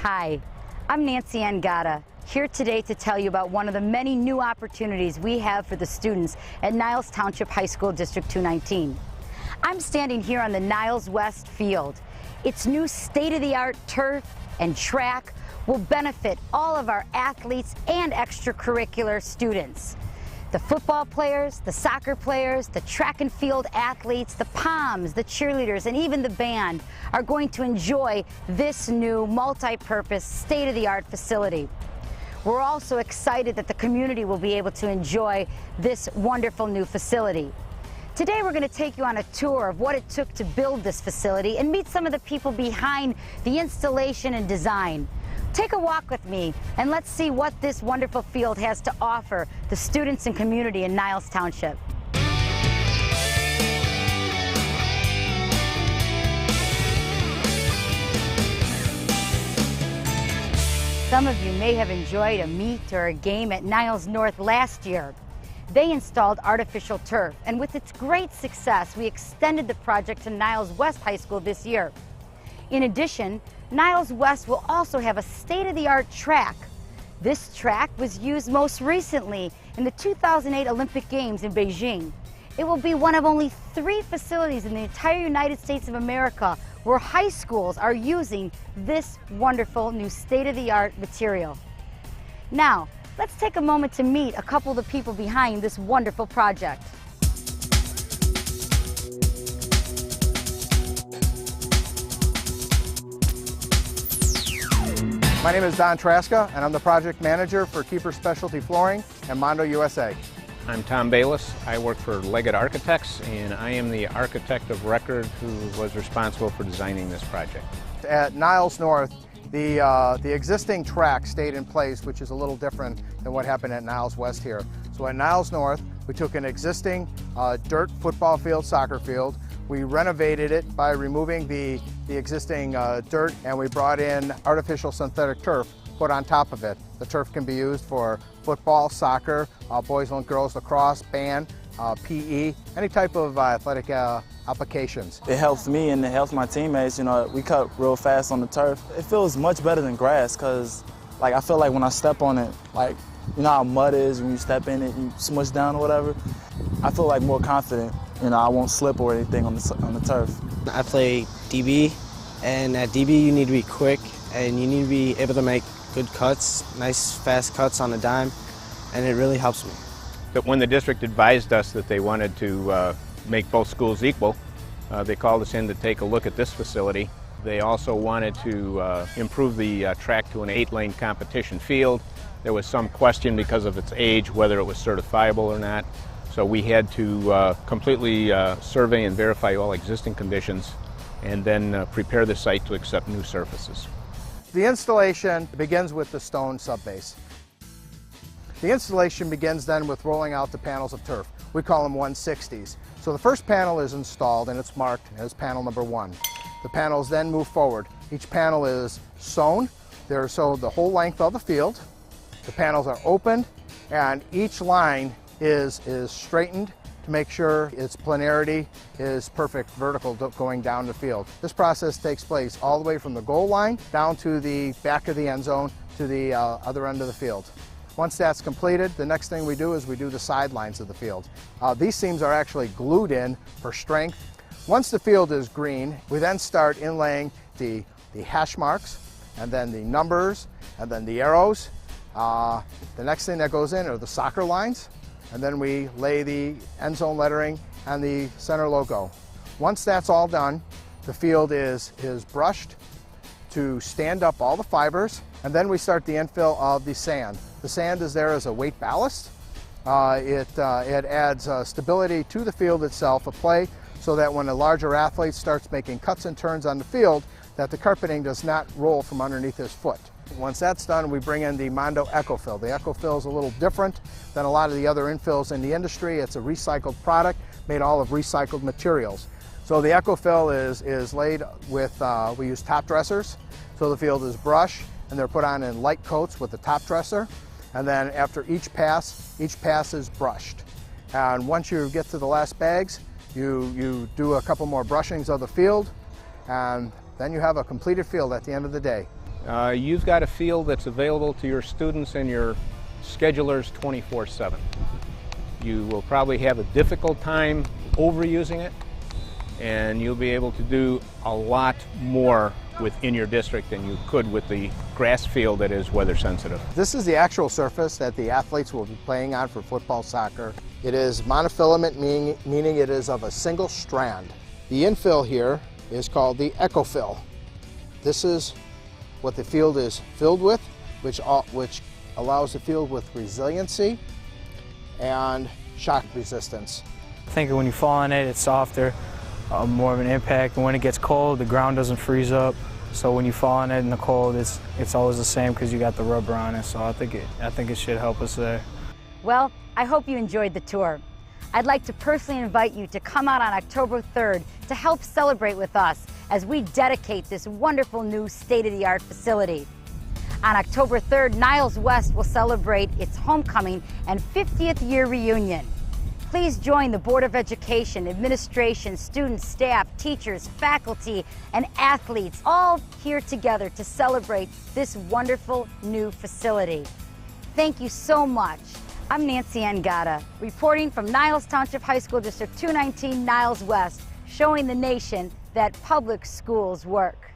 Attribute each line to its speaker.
Speaker 1: Hi, I'm Nancy Angata, here today to tell you about one of the many new opportunities we have for the students at Niles Township High School District 219. I'm standing here on the Niles West field. Its new state-of-the-art turf and track will benefit all of our athletes and extracurricular students. The football players, the soccer players, the track and field athletes, the POMs, the cheerleaders, and even the band are going to enjoy this new multi-purpose, state-of-the-art facility. We're also excited that the community will be able to enjoy this wonderful new facility. Today we're going to take you on a tour of what it took to build this facility and meet some of the people behind the installation and design. Take a walk with me and let's see what this wonderful field has to offer the students and community in Niles Township. Some of you may have enjoyed a meet or a game at Niles North last year. They installed artificial turf, and with its great success, we extended the project to Niles West High School this year. In addition, Niles West will also have a state-of-the-art track. This track was used most recently in the 2008 Olympic Games in Beijing. It will be one of only 3 facilities in the entire United States of America where high schools are using this wonderful new state-of-the-art material. Now, let's take a moment to meet a couple of the people behind this wonderful project.
Speaker 2: My name is Don Traska, and I'm the project manager for Keeper Specialty Flooring and Mondo USA.
Speaker 3: I'm Tom Bayless. I work for Leggett Architects, and I am the architect of record who was responsible for designing this project.
Speaker 2: At Niles North, the existing track stayed in place, which is a little different than what happened at Niles West here. So at Niles North, we took an existing dirt football field, soccer field. We renovated it by removing the existing dirt, and we brought in artificial synthetic turf put on top of it. The turf can be used for football, soccer, boys and girls lacrosse, band, PE, any type of athletic applications.
Speaker 4: It helps me and it helps my teammates. You know, we cut real fast on the turf. It feels much better than grass because, like, I feel like when I step on it, like, you know how mud is when you step in it, you smush down or whatever. I feel like more confident. You know, I won't slip or anything on the turf.
Speaker 5: I play DB, and at DB you need to be quick and you need to be able to make good cuts, nice fast cuts on a dime, and it really helps me.
Speaker 3: But when the district advised us that they wanted to make both schools equal, they called us in to take a look at this facility. They also wanted to improve the track to an 8-lane competition field. There was some question because of its age whether it was certifiable or not. So we had to completely survey and verify all existing conditions and then prepare the site to accept new surfaces.
Speaker 2: The installation begins with the stone subbase. The installation begins then with rolling out the panels of turf. We call them 160s. So the first panel is installed and it's marked as panel number 1. The panels then move forward. Each panel is sewn. They're sewed the whole length of the field. The panels are opened and each line is straightened to make sure its planarity is perfect vertical going down the field. This process takes place all the way from the goal line down to the back of the end zone to the other end of the field. Once that's completed, the next thing we do is we do the sidelines of the field. These seams are actually glued in for strength. Once the field is green, we then start inlaying the hash marks and then the numbers and then the arrows. The next thing that goes in are the soccer lines. And then we lay the end zone lettering and the center logo. Once that's all done, the field is brushed to stand up all the fibers, and then we start the infill of the sand. The sand is there as a weight ballast. It adds stability to the field itself of play so that when a larger athlete starts making cuts and turns on the field, that the carpeting does not roll from underneath his foot. Once that's done, we bring in the Mondo EcoFill. The EcoFill is a little different than a lot of the other infills in the industry. It's a recycled product made all of recycled materials. So the EcoFill is laid with, we use top dressers. So the field is brushed and they're put on in light coats with the top dresser. And then after each pass is brushed. And once you get to the last bags, you do a couple more brushings of the field, and then you have a completed field at the end of the day.
Speaker 3: You've got a field that's available to your students and your schedulers 24/7. You will probably have a difficult time overusing it, and you'll be able to do a lot more within your district than you could with the grass field that is weather sensitive.
Speaker 2: This is the actual surface that the athletes will be playing on for football, soccer. It is monofilament, meaning it is of a single strand. The infill here is called the EcoFill. This is what the field is filled with, which allows the field with resiliency and shock resistance.
Speaker 6: I think when you fall on it, it's softer, more of an impact. And when it gets cold, the ground doesn't freeze up. So when you fall on it in the cold, it's always the same because you got the rubber on it. So I think it should help us there.
Speaker 1: Well, I hope you enjoyed the tour. I'd like to personally invite you to come out on October 3rd to help celebrate with us as we dedicate this wonderful new state-of-the-art facility. On October 3rd, Niles West will celebrate its homecoming and 50th year reunion. Please join the Board of Education, administration, students, staff, teachers, faculty, and athletes all here together to celebrate this wonderful new facility. Thank you so much. I'm Nancy Ann Gatta, reporting from Niles Township High School District 219, Niles West, showing the nation that public schools work.